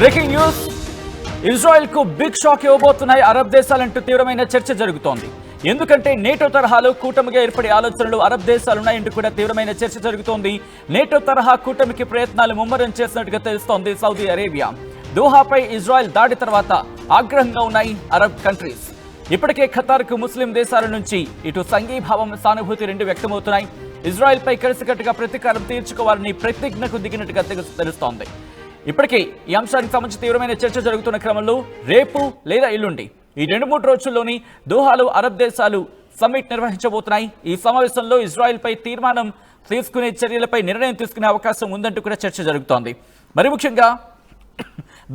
Breaking news, Israel కు big shock ఇవ్వబోతున్నాయి Arab దేశాలంటూ తీవ్రమైన చర్చ జరుగుతోంది. ఎందుకంటే నేటో తరహాలో కూటమిగా ఏర్పడే ఆలోచనలు అరబ్ దేశాలున్నాయంటూ కూడా తీవ్రమైన చర్చ జరుగుతోంది. నేటో తరహా కూటమికి ప్రయత్నాలు ముమ్మరం చేసినట్టుగా తెలుస్తోంది సౌదీ అరేబియా. దోహాపై ఇజ్రాయెల్ దాడి తర్వాత ఆగ్రహంగా ఉన్నాయి అరబ్ కంట్రీస్. ఇప్పటికే ఖతార్కు ముస్లిం దేశాల నుంచి ఇటు సంఘీభావం, సానుభూతి రెండు వ్యక్తమవుతున్నాయి. ఇజ్రాయెల్ పై కలిసికట్టుగా ప్రతీకారం తీర్చుకోవాలని ప్రతిజ్ఞకు దిగినట్టుగా తెలుస్తోంది. ఇప్పటికే ఈ అంశానికి సంబంధించి తీవ్రమైన చర్చ జరుగుతున్న క్రమంలో రేపు లేదా ఎల్లుండి ఈ 2-3 రోజుల్లోని దోహాలో అరబ్ దేశాలు సమ్మిట్ నిర్వహించబోతున్నాయి. ఈ సమావేశంలో ఇజ్రాయెల్ పై తీర్మానం తీసుకునే చర్యలపై నిర్ణయం తీసుకునే అవకాశం ఉందంటూ కూడా చర్చ జరుగుతోంది. మరి ముఖ్యంగా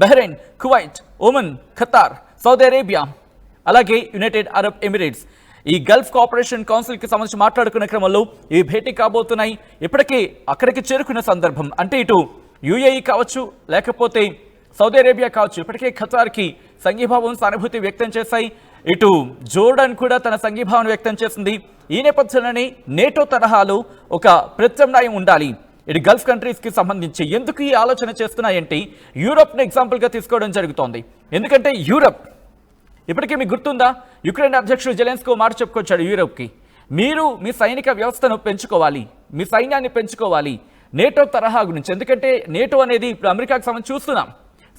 Bahrain, Kuwait, Oman, Qatar, Saudi Arabia, అలాగే యునైటెడ్ అరబ్ ఎమిరేట్స్ ఈ గల్ఫ్ కోఆపరేషన్ కౌన్సిల్ కి సంబంధించి మాట్లాడుకునే క్రమంలో ఇవి భేటీ కాబోతున్నాయి. ఇప్పటికే అక్కడికి చేరుకున్న సందర్భం అంటే ఇటు యుఏఈ కావచ్చు, లేకపోతే సౌదీ అరేబియా కావచ్చు, ఇప్పటికే ఖతార్కి సంఘీభావం, సానుభూతి వ్యక్తం చేశాయి. ఇటు జోర్డాన్ కూడా తన సంఘీభావం వ్యక్తం చేసింది. ఈ నేపథ్యంలోనే నేటో తరహాలో ఒక ప్రత్యామ్నాయం ఉండాలి ఇటు గల్ఫ్ కంట్రీస్కి సంబంధించి. ఎందుకు ఈ ఆలోచన చేస్తున్నాయంటే యూరోప్ని ఎగ్జాంపుల్గా తీసుకోవడం జరుగుతోంది. ఎందుకంటే యూరప్ ఇప్పటికీ మీకు గుర్తుందా, యుక్రెయిన్ అధ్యక్షుడు జెలెన్స్కీ మాట చెప్పుకొచ్చాడు యూరోప్కి, మీరు మీ సైనిక వ్యవస్థను పెంచుకోవాలి, మీ సైన్యాన్ని పెంచుకోవాలి నేటో తరహా గురించి. ఎందుకంటే నేటో అనేది ఇప్పుడు అమెరికాకు సంబంధించి చూస్తున్నాం.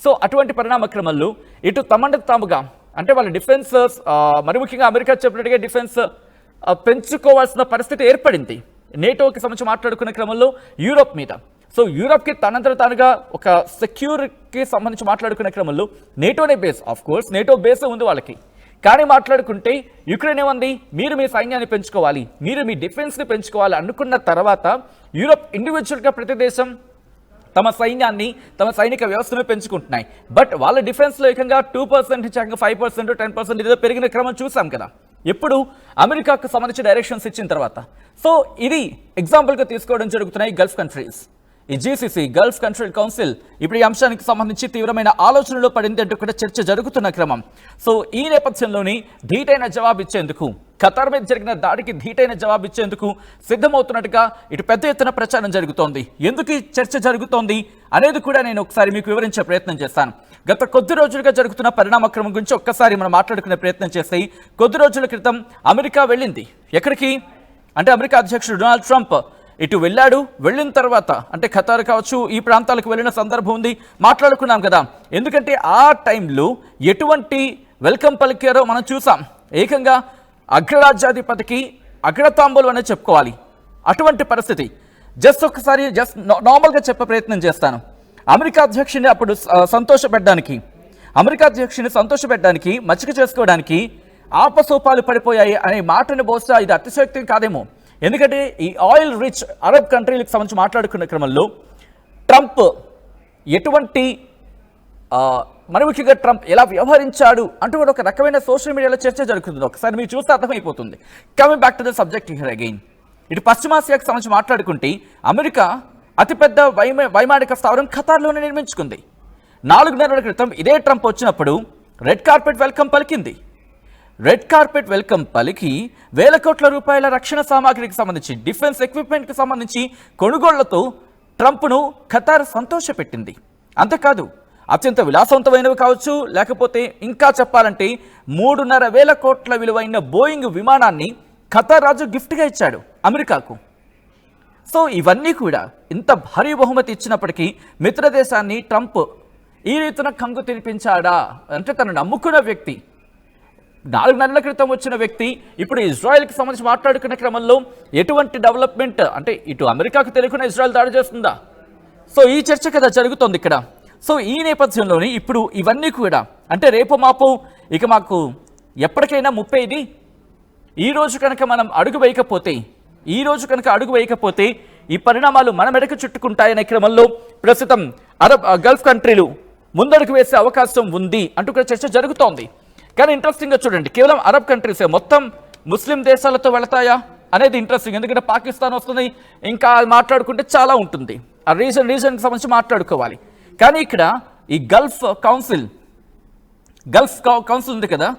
సో అటువంటి పరిణామ క్రమంలో ఇటు తమంతకు తాముగా అంటే వాళ్ళ డిఫెన్స్, మరి ముఖ్యంగా అమెరికా చెప్పినట్టుగా డిఫెన్స్ పెంచుకోవాల్సిన పరిస్థితి ఏర్పడింది నేటోకి సంబంధించి మాట్లాడుకునే క్రమంలో యూరోప్ మీద. సో యూరోప్కి తనంతట తానుగా ఒక సెక్యూర్కి సంబంధించి మాట్లాడుకునే క్రమంలో నేటోనే base. Of course NATO base ఉంది వాళ్ళకి, కానీ మాట్లాడుకుంటే యుక్రెయిన్ ఏమంది, మీరు మీ సైన్యాన్ని పెంచుకోవాలి, మీరు మీ డిఫెన్స్ని పెంచుకోవాలి అనుకున్న తర్వాత యూరోప్ ఇండివిజువల్గా ప్రతి దేశం తమ సైన్యాన్ని, తమ సైనిక వ్యవస్థను పెంచుకుంటున్నాయి. బట్ వాళ్ళ డిఫెన్స్లో ఏకంగా 2% నుంచి 5%, 10% ఏదో పెరిగిన క్రమం చూసాం కదా ఎప్పుడు అమెరికాకు సంబంధించి డైరెక్షన్స్ ఇచ్చిన తర్వాత. సో ఇది ఎగ్జాంపుల్గా తీసుకోవడం జరుగుతున్నాయి గల్ఫ్ కంట్రీస్. ఈ జీసీసీ గల్ఫ్ కంట్రీ కౌన్సిల్ ఇప్పుడు ఈ అంశానికి సంబంధించి తీవ్రమైన ఆలోచనలో పడింది అంటూ కూడా చర్చ జరుగుతున్న క్రమం. సో ఈ నేపథ్యంలోని ధీటైన జవాబు ఇచ్చేందుకు, ఖతార్ మీద జరిగిన దాడికి ధీటైన జవాబు ఇచ్చేందుకు సిద్ధమవుతున్నట్టుగా ఇటు పెద్ద ఎత్తున ప్రచారం జరుగుతోంది. ఎందుకు ఈ చర్చ జరుగుతోంది అనేది కూడా నేను ఒకసారి మీకు వివరించే ప్రయత్నం చేస్తాను. గత కొద్ది రోజులుగా జరుగుతున్న పరిణామక్రమం గురించి ఒక్కసారి మనం మాట్లాడుకునే ప్రయత్నం చేస్తే, కొద్ది రోజుల క్రితం అమెరికా వెళ్ళింది. ఎక్కడికి అంటే అమెరికా అధ్యక్షుడు డొనాల్డ్ ట్రంప్ ఇటు వెళ్ళాడు. వెళ్ళిన తర్వాత అంటే ఖతార్ కావచ్చు, ఈ ప్రాంతాలకు వెళ్ళిన సందర్భం ఉంది, మాట్లాడుకున్నాం కదా. ఎందుకంటే ఆ టైంలో ఎటువంటి వెల్కమ్ పలికారో మనం చూసాం. ఏకంగా అగ్రరాజ్యాధిపతికి అగ్రతాంబూలం అనేది చెప్పుకోవాలి అటువంటి పరిస్థితి. ఒక్కసారి నార్మల్గా చెప్పే ప్రయత్నం చేస్తాను. అమెరికా అధ్యక్షుడిని అప్పుడు సంతోషపెట్టడానికి మచ్చిక చేసుకోవడానికి ఆపసోపాలు పడిపోయాయి అనే మాటను బహుశా ఇది అతిశయోక్తి కాదేమో. ఎందుకంటే ఈ ఆయిల్ రిచ్ అరబ్ కంట్రీలకు సంబంధించి మాట్లాడుకున్న క్రమంలో ట్రంప్ ఎటువంటి మరి ముఖ్యంగా ట్రంప్ ఎలా వ్యవహరించాడు అంటూ కూడా ఒక రకమైన సోషల్ మీడియాలో చర్చ జరుగుతుంది. ఒకసారి మీరు చూస్తే అర్థమైపోతుంది. Coming back to the subject here again, ఇటు పశ్చిమాసియాకు సంబంధించి మాట్లాడుకుంటే అమెరికా అతిపెద్ద వైమానిక స్థావరం ఖతార్లోనే నిర్మించుకుంది. 4 నెలల క్రితం ఇదే ట్రంప్ వచ్చినప్పుడు రెడ్ కార్పెట్ వెల్కమ్ పలికింది. రెడ్ కార్పెట్ వెల్కమ్ పలికి వేల కోట్ల రూపాయల రక్షణ సామాగ్రికి సంబంధించి, డిఫెన్స్ ఎక్విప్మెంట్కి సంబంధించి కొనుగోళ్లతో ట్రంప్ను ఖతార్ సంతోషపెట్టింది. అంతేకాదు అత్యంత విలాసవంతమైనవి కావచ్చు, లేకపోతే ఇంకా చెప్పాలంటే 3,500 కోట్ల విలువైన బోయింగ్ విమానాన్ని ఖతార్ రాజు గిఫ్ట్గా ఇచ్చాడు అమెరికాకు. సో ఇవన్నీ కూడా ఇంత భారీ బహుమతి ఇచ్చినప్పటికీ మిత్రదేశాన్ని ట్రంప్ ఈ రీతిన కంగు తినిపించాడా అంటే తను నమ్ముకున్న వ్యక్తి, 4 నెలల క్రితం వచ్చిన వ్యక్తి ఇప్పుడు ఇజ్రాయెల్కి సంబంధించి మాట్లాడుకునే క్రమంలో ఎటువంటి డెవలప్మెంట్ అంటే ఇటు అమెరికాకు తెలియకుండా ఇజ్రాయెల్ దాడి చేస్తుందా? సో ఈ చర్చ కదా జరుగుతోంది ఇక్కడ. సో ఈ నేపథ్యంలోని ఇప్పుడు ఇవన్నీ కూడా అంటే రేపు మాపు ఇక మాకు ఎప్పటికైనా ముప్పే ఇది. ఈ రోజు కనుక మనం అడుగు వేయకపోతే ఈ పరిణామాలు మన మెడకు చుట్టుకుంటాయనే క్రమంలో ప్రస్తుతం గల్ఫ్ కంట్రీలు ముందడుగు వేసే అవకాశం ఉంది అంటూ కూడా చర్చ జరుగుతోంది. కానీ ఇంట్రెస్టింగ్గా చూడండి, కేవలం అరబ్ కంట్రీసే మొత్తం ముస్లిం దేశాలతో వెళతాయా అనేది ఇంట్రెస్టింగ్. ఎందుకంటే పాకిస్తాన్ వస్తుంది, ఇంకా మాట్లాడుకుంటే చాలా ఉంటుంది, ఆ రీజన్కి సంబంధించి మాట్లాడుకోవాలి. కానీ ఇక్కడ ఈ గల్ఫ్ కౌన్సిల్ ఉంది కదా,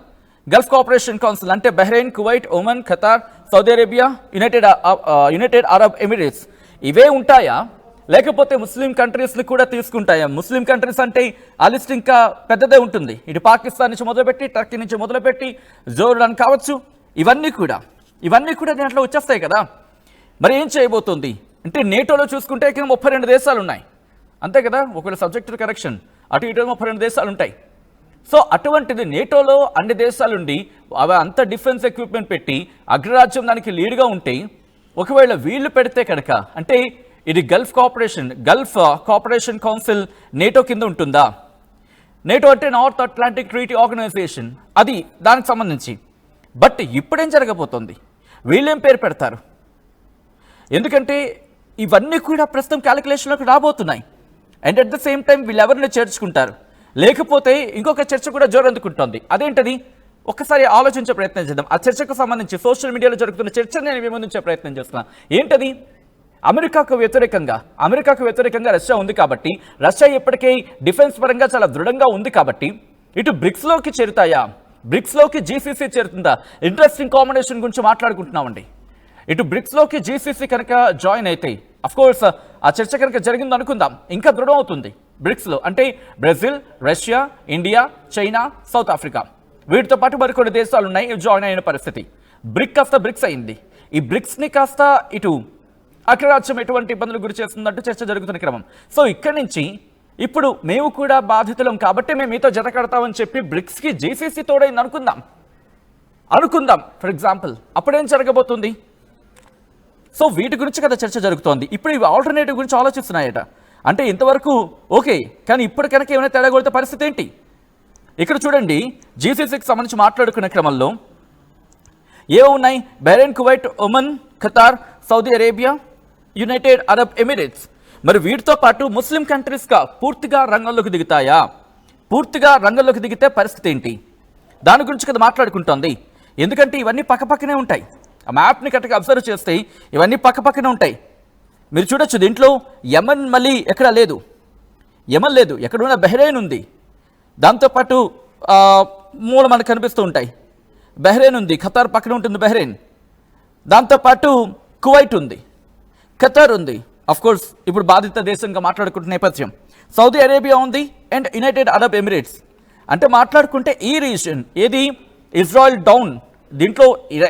గల్ఫ్ కోఆపరేషన్ కౌన్సిల్ అంటే Bahrain, Kuwait, Oman, Qatar, Saudi Arabia, United Arab Emirates ఇవే ఉంటాయా లేకపోతే ముస్లిం కంట్రీస్ని కూడా తీసుకుంటాయా? ముస్లిం కంట్రీస్ అంటే ఆ లిస్ట్ ఇంకా పెద్దదే ఉంటుంది. ఇటు పాకిస్తాన్ నుంచి మొదలుపెట్టి, టర్కీ నుంచి మొదలుపెట్టి, జోర్డాన్ కావచ్చు, ఇవన్నీ కూడా దాంట్లో వచ్చేస్తాయి కదా. మరి ఏం చేయబోతుంది అంటే నేటోలో చూసుకుంటే 32 దేశాలు ఉన్నాయి అంతే కదా. ఒకవేళ సబ్జెక్ట్ కరెక్షన్ అటు ఇటు 32 దేశాలు ఉంటాయి. సో అటువంటిది నేటోలో అన్ని దేశాలుండి అవి అంత డిఫెన్స్ ఎక్విప్మెంట్ పెట్టి అగ్రరాజ్యం దానికి లీడ్గా ఉంటే, ఒకవేళ వీళ్ళు పెడితే కనుక అంటే ఇది గల్ఫ్ కోఆపరేషన్ కౌన్సిల్ నేటో కింద ఉంటుందా? నేటో అంటే నార్త్ అట్లాంటిక్ ట్రీటీ ఆర్గనైజేషన్, అది దానికి సంబంధించి. బట్ ఇప్పుడేం జరగబోతోంది? వీళ్ళేం పేరు పెడతారు? ఎందుకంటే ఇవన్నీ కూడా ప్రస్తుతం క్యాలిక్యులేషన్లోకి రాబోతున్నాయి. And at the same time వీళ్ళు ఎవరిని చేర్చుకుంటారు? లేకపోతే ఇంకొక చర్చ కూడా జోరందుకుంటోంది. అదేంటది? ఒక్కసారి ఆలోచించే ప్రయత్నం చేద్దాం. ఆ చర్చకు సంబంధించి సోషల్ మీడియాలో జరుగుతున్న చర్చను నేను విమర్శించే ప్రయత్నం చేస్తున్నాను. ఏంటది? అమెరికాకు వ్యతిరేకంగా రష్యా ఉంది కాబట్టి, రష్యా ఇప్పటికే డిఫెన్స్ పరంగా చాలా దృఢంగా ఉంది కాబట్టి, ఇటు బ్రిక్స్లోకి చేరుతాయా? బ్రిక్స్లోకి జీసీసీ చేరుతుందా? ఇంట్రెస్టింగ్ కాంబినేషన్ గురించి మాట్లాడుకుంటున్నామండి. ఇటు బ్రిక్స్లోకి జీసీసీ కనుక జాయిన్ అయితే, అఫ్కోర్స్ ఆ చర్చ కనుక జరిగింది అనుకుందాం, ఇంకా దృఢం అవుతుంది. బ్రిక్స్లో అంటే Brazil, Russia, India, China, south Africa, వీటితో పాటు మరికొన్ని దేశాలు ఉన్నాయి జాయిన్ అయిన పరిస్థితి. బ్రిక్ కాస్త బ్రిక్స్ అయింది. ఈ బ్రిక్స్ని కాస్త ఇటు అగ్రరాజ్యం ఎటువంటి ఇబ్బందులు గురి చేస్తుందంటూ చర్చ జరుగుతున్న క్రమం. సో ఇక్కడి నుంచి ఇప్పుడు మేము కూడా బాధితులం కాబట్టి మేము మీతో జత కడతామని చెప్పి బ్రిక్స్కి జీసీసీ తోడైంది అనుకుందాం ఫర్ ఎగ్జాంపుల్. అప్పుడేం జరగబోతుంది? సో వీటి గురించి కదా చర్చ జరుగుతోంది. ఇప్పుడు ఇవి ఆల్టర్నేటివ్ గురించి ఆలోచిస్తున్నాయట. అంటే ఇంతవరకు ఓకే, కానీ ఇప్పుడు కనుక ఏమైనా తేడా కొడితే పరిస్థితి ఏంటి? ఇక్కడ చూడండి, జీసీసీకి సంబంధించి మాట్లాడుకునే క్రమంలో ఏవో ఉన్నాయి? Bahrain, Kuwait, Oman, Qatar, Saudi Arabia, United Arab Emirates. మరి వీటితో పాటు ముస్లిం కంట్రీస్గా పూర్తిగా రంగంలోకి దిగుతాయా? పూర్తిగా రంగంలోకి దిగితే పరిస్థితి ఏంటి? దాని గురించి కదా మాట్లాడుకుంటోంది. ఎందుకంటే ఇవన్నీ పక్కపక్కనే ఉంటాయి. ఆ మ్యాప్ని కరెక్ట్గా అబ్జర్వ్ చేస్తే ఇవన్నీ పక్కపక్కనే ఉంటాయి. మీరు చూడొచ్చు, దీంట్లో యమన్ మళ్ళీ ఎక్కడా లేదు. యమన్ లేదు, ఎక్కడున్న బహ్రెయిన్ ఉంది. దాంతోపాటు మూల మనకు కనిపిస్తూ ఉంటాయి. బహ్రెయిన్ ఉంది, ఖతార్ పక్కన ఉంటుంది బహ్రెయిన్. దాంతోపాటు కువైట్ ఉంది, ఖతార్ ఉంది. అఫ్కోర్స్ ఇప్పుడు బాధిత దేశంగా మాట్లాడుకుంటున్న నేపథ్యం సౌదీ అరేబియా ఉంది అండ్ యునైటెడ్ అరబ్ ఎమిరేట్స్. అంటే మాట్లాడుకుంటే ఈ రీజన్ ఏది? Israel down. దీంట్లో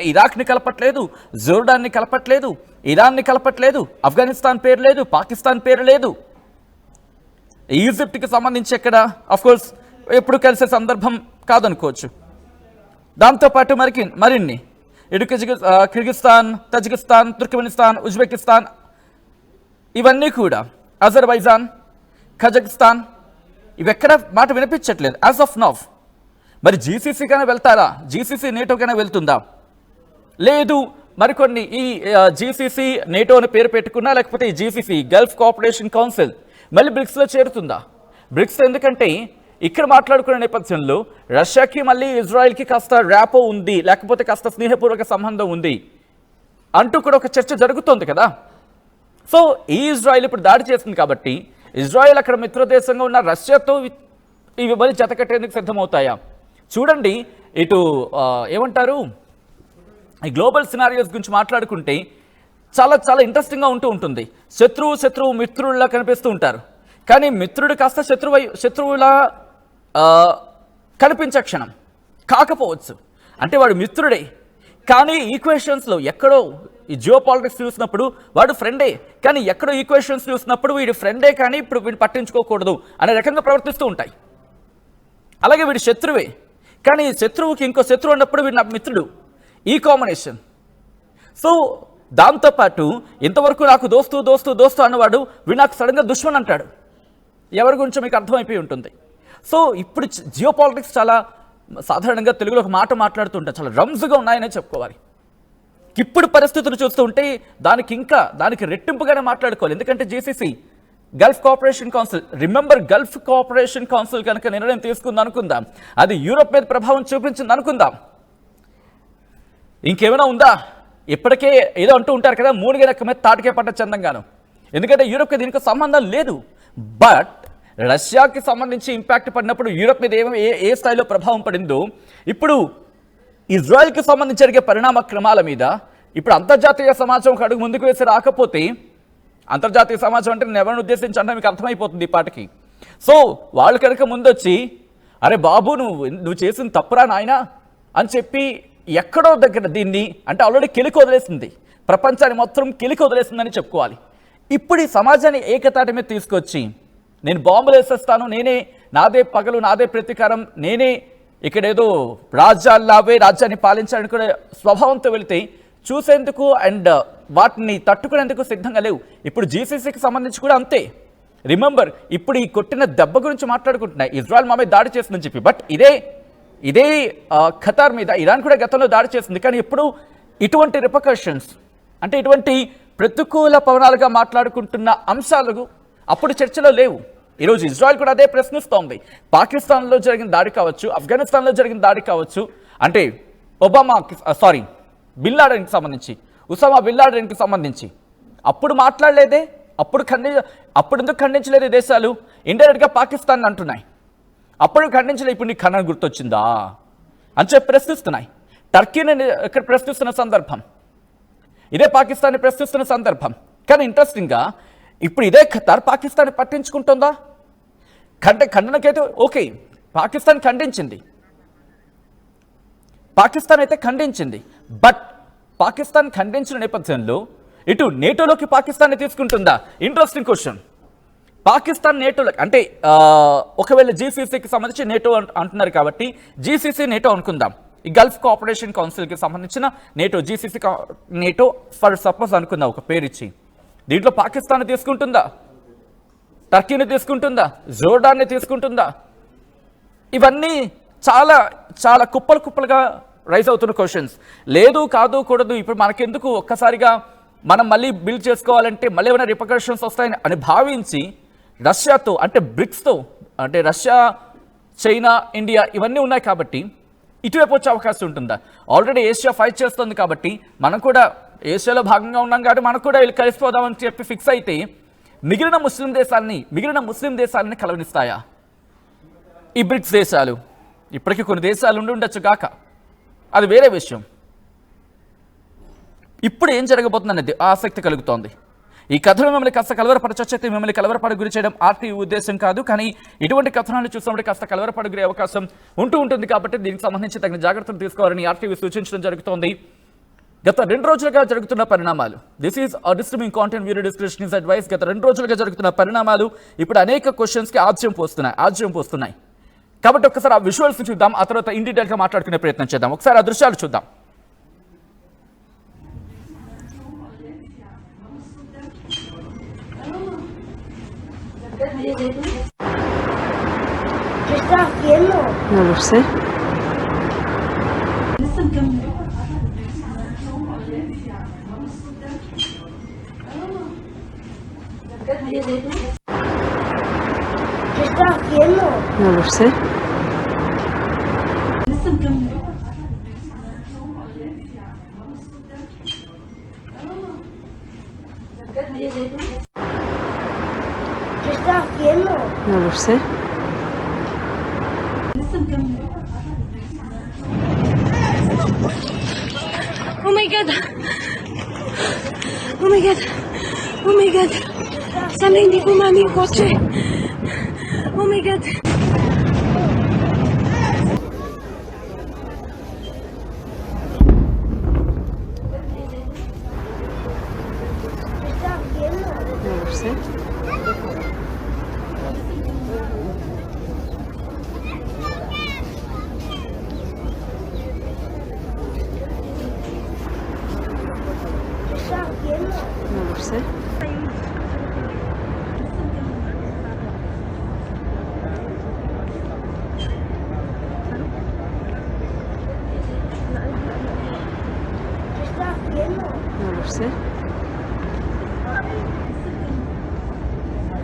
ఇరాక్ని కలపట్లేదు, జోర్డాన్ని కలపట్లేదు, ఇరాన్ని కలపట్లేదు, ఆఫ్ఘనిస్తాన్ పేరు లేదు, పాకిస్తాన్ పేరు లేదు. ఈజిప్ట్కి సంబంధించి ఎక్కడ అఫ్కోర్స్ ఎప్పుడు కలిసే సందర్భం కాదనుకోవచ్చు. దాంతోపాటు మరిన్ని ఇటు కిర్గిస్తాన్, తజికిస్తాన్, తుర్కమెనిస్తాన్, ఉజ్బెకిస్తాన్, ఇవన్నీ కూడా అజర్బైజాన్, కజకిస్తాన్, ఇవి ఎక్కడ మాట వినిపించట్లేదు యాజ్ ఆఫ్ నౌ. మరి జీసీసీకైనా వెళ్తారా? జీసీసీ నేటోకైనా వెళ్తుందా? లేదు, మరికొన్ని ఈ జీసీసీ నేటో అని పేరు పెట్టుకున్నా, లేకపోతే ఈ జీసీసీ గల్ఫ్ కోఆపరేషన్ కౌన్సిల్ మళ్ళీ బ్రిక్స్లో చేరుతుందా? బ్రిక్స్ ఎందుకంటే ఇక్కడ మాట్లాడుకునే నేపథ్యంలో రష్యాకి మళ్ళీ ఇజ్రాయెల్కి కాస్త ర్యాపో ఉంది, లేకపోతే కాస్త స్నేహపూర్వక సంబంధం ఉంది అంటూ కూడా ఒక చర్చ జరుగుతోంది కదా. సో ఈ ఇజ్రాయెల్ ఇప్పుడు దాడి చేస్తుంది కాబట్టి ఇజ్రాయెల్ అక్కడ మిత్రదేశంగా ఉన్న రష్యాతో ఇవి మళ్ళీ జతకట్టేందుకు సిద్ధమవుతాయా? చూడండి, ఇటు ఏమంటారు, ఈ గ్లోబల్ సినారియోస్ గురించి మాట్లాడుకుంటే చాలా చాలా ఇంట్రెస్టింగ్గా ఉంటుంది. శత్రువు మిత్రుల్లా కనిపిస్తూ ఉంటారు, కానీ మిత్రుడు కాస్త శత్రువులా కనిపించే క్షణం కాకపోవచ్చు. అంటే వాడు మిత్రుడే, కానీ ఈక్వేషన్స్లో ఎక్కడో ఈ జియో పాలిటిక్స్ చూసినప్పుడు వాడు ఫ్రెండే, కానీ ఎక్కడో ఈక్వేషన్స్ చూసినప్పుడు వీడి ఫ్రెండే కానీ ఇప్పుడు వీడు పట్టించుకోకూడదు అనే రకంగా ప్రవర్తిస్తూ ఉంటాయి. అలాగే వీడి శత్రువే, కానీ శత్రువుకి ఇంకో శత్రువు అన్నప్పుడు వీడు నా మిత్రుడు. ఈ కాంబినేషన్. సో దాంతోపాటు ఇంతవరకు నాకు దోస్తు అన్నవాడు వీడు నాకు సడన్గా దుష్మన్ అంటాడు. ఎవరి గురించో మీకు అర్థమైపోయి ఉంటుంది. సో ఇప్పుడు జియో పాలిటిక్స్ చాలా సాధారణంగా తెలుగులో ఒక మాట మాట్లాడుతుంటే చాలా రమ్స్గా ఉన్నాయనే చెప్పుకోవాలి. ఇప్పుడు పరిస్థితులు చూస్తూ ఉంటే దానికి రెట్టింపుగానే మాట్లాడుకోవాలి. ఎందుకంటే GCC Gulf cooperation council, remember Gulf cooperation council కనుక నిర్ణయం తీసుకుంది అనుకుందాం, అది యూరోప్ మీద ప్రభావం చూపించింది అనుకుందాం, ఇంకేమైనా ఉందా? ఇప్పటికే ఏదో అంటూ ఉంటారు కదా, మూడుగా లెక్క మీద తాటికే పట్ట చందంగాను. ఎందుకంటే యూరోప్కి దీనికి సంబంధం లేదు. బట్ రష్యాకి సంబంధించి ఇంపాక్ట్ పడినప్పుడు యూరోప్ మీద ఏ స్థాయిలో ప్రభావం పడిందో, ఇప్పుడు ఇజ్రాయెల్కి సంబంధించి జరిగే పరిణామ క్రమాల మీద ఇప్పుడు అంతర్జాతీయ సమాజం ఒక అడుగు ముందుకు వేసి రాకపోతే అంతర్జాతీయ సమాజం అంటే నేను ఎవరిని ఉద్దేశించి అంటే మీకు అర్థమైపోతుంది ఈ పాటికి. సో వాళ్ళు కనుక ముందొచ్చి అరే బాబు నువ్వు చేసిన తప్పురా నాయన అని చెప్పి ఎక్కడో దగ్గర దీన్ని అంటే ఆల్రెడీ కెలికి వదిలేసింది, ప్రపంచాన్ని మొత్తం కెలికి వదిలేసిందని చెప్పుకోవాలి. ఇప్పుడు ఈ సమాజాన్ని ఏకతాటి మీద తీసుకొచ్చి నేను బాంబులు వేసేస్తాను, నేనే నాదే పగలు నాదే ప్రతీకారం, నేనే ఇక్కడేదో రాజ్యాన్ని పాలించాలని కూడా స్వభావంతో వెళితే చూసేందుకు అండ్ వాటిని తట్టుకునేందుకు సిద్ధంగా లేవు. ఇప్పుడు జీసీసీకి సంబంధించి కూడా అంతే. రిమెంబర్, ఇప్పుడు ఈ కొట్టిన దెబ్బ గురించి మాట్లాడుకుంటున్నాయి, ఇజ్రాయెల్ మా మీద దాడి చేస్తుందని చెప్పి. బట్ ఇదే ఖతార్ మీద ఇరాన్ కూడా గతంలో దాడి చేసింది. కానీ ఎప్పుడు ఇటువంటి రిపర్కషన్స్ అంటే ఇటువంటి ప్రతికూల పవనాలుగా మాట్లాడుకుంటున్న అంశాలు అప్పుడు చర్చలో లేవు. ఈరోజు ఇజ్రాయెల్ కూడా అదే ప్రశ్నిస్తోంది. పాకిస్తాన్లో జరిగిన దాడి కావచ్చు, ఆఫ్ఘనిస్తాన్లో జరిగిన దాడి కావచ్చు, అంటే బిన్ లాడెన్కి సంబంధించి, ఉసామా బిన్ లాడెన్కి సంబంధించి అప్పుడు మాట్లాడలేదే, అప్పుడు ఎందుకు ఖండించలేదు ఈ దేశాలు? ఇండైరెక్ట్గా పాకిస్తాన్ అంటున్నాయి, అప్పుడు ఖండించలేదు, ఇప్పుడు నీకు ఖండన గుర్తొచ్చిందా అని చెప్పి ప్రశ్నిస్తున్నాయి. టర్కీని ఇక్కడ ప్రశ్నిస్తున్న సందర్భం, ఇదే పాకిస్తాన్ని ప్రశ్నిస్తున్న సందర్భం. కానీ ఇంట్రెస్టింగ్గా ఇప్పుడు ఇదే ఖతార్ పాకిస్తాన్ని పట్టించుకుంటుందా? ఖండనకైతే ఓకే, పాకిస్తాన్ అయితే ఖండించింది. బట్ పాకిస్తాన్ ఖండించిన నేపథ్యంలో ఇటు నేటోలోకి పాకిస్తాన్ని తీసుకుంటుందా? Interesting question. పాకిస్తాన్ నేటోలో అంటే ఒకవేళ జీసీసీకి సంబంధించి నేటో అంటున్నారు కాబట్టి జీసీసీ నేటో అనుకుందాం. ఈ గల్ఫ్ కోఆపరేషన్ కౌన్సిల్కి సంబంధించిన NATO, GCC NATO for suppose అనుకుందాం ఒక పేరు ఇచ్చి. దీంట్లో పాకిస్తాన్ తీసుకుంటుందా? టర్కీని తీసుకుంటుందా? జోర్డాన్ని తీసుకుంటుందా? ఇవన్నీ చాలా చాలా కుప్పలుగా రైజ్ అవుతున్న క్వశ్చన్స్. లేదు, కాదు, కూడదు, ఇప్పుడు మనకెందుకు, ఒక్కసారిగా మనం మళ్ళీ బిల్డ్ చేసుకోవాలంటే మళ్ళీ ఏమైనా రిపర్కషన్స్ వస్తాయని భావించి రష్యాతో అంటే బ్రిక్స్తో అంటే రష్యా, చైనా, ఇండియా ఇవన్నీ ఉన్నాయి కాబట్టి ఇటువైపు వచ్చే అవకాశం ఉంటుందా? ఆల్రెడీ ఏషియా ఫైట్ చేస్తుంది కాబట్టి మనం కూడా ఏషియాలో భాగంగా ఉన్నాం కాబట్టి మనకు కూడా వెళ్ళి కలిసిపోదామని చెప్పి ఫిక్స్ అయితే మిగిలిన ముస్లిం దేశాలని కలవనిస్తాయా ఈ బ్రిక్స్ దేశాలు? ఇప్పటికీ కొన్ని దేశాలు ఉండొచ్చు కాక, అది వేరే విషయం. ఇప్పుడు ఏం జరగబోతుందనేది ఆసక్తి కలుగుతోంది. ఈ కథను మిమ్మల్ని కాస్త కలవరపరచొచ్చైతే మిమ్మల్ని కలవరపడకు గురి చేయడం ఆర్టీ ఉద్దేశం కాదు. కానీ ఇటువంటి కథనాన్ని చూసినప్పుడు కాస్త కలవరపడగురే అవకాశం ఉంటుంది కాబట్టి దీనికి సంబంధించి తగిన జాగ్రత్తలు తీసుకోవాలని ఆర్టీవీ సూచించడం జరుగుతోంది. గత 2 రోజులుగా జరుగుతున్న పరిణామాలు, this is disturbing content, video description is advice. గత 2 రోజులుగా జరుగుతున్న పరిణామాలు ఇప్పుడు అనేక క్వశ్చన్స్కి ఆజ్యం పోస్తున్నాయి. కాబట్టి ఒకసారి ఆ విజువల్స్ చూద్దాం, ఆ తర్వాత ఇన్ డీటెయిల్గా మాట్లాడుకునే ప్రయత్నం చేద్దాం. ఒకసారి ఆ దృశ్యాలు చూద్దాం. No lo sé. ¿Qué está haciendo? No lo sé. ¿Qué está haciendo? No lo sé. Oh my god! Oh my god! Oh my god! Sana hindi kumami yung kotse. Oh my god! ¿Qué está haciendo? No lo sé. ¿Qué está haciendo? No lo sé. ¿Qué está haciendo? No lo sé.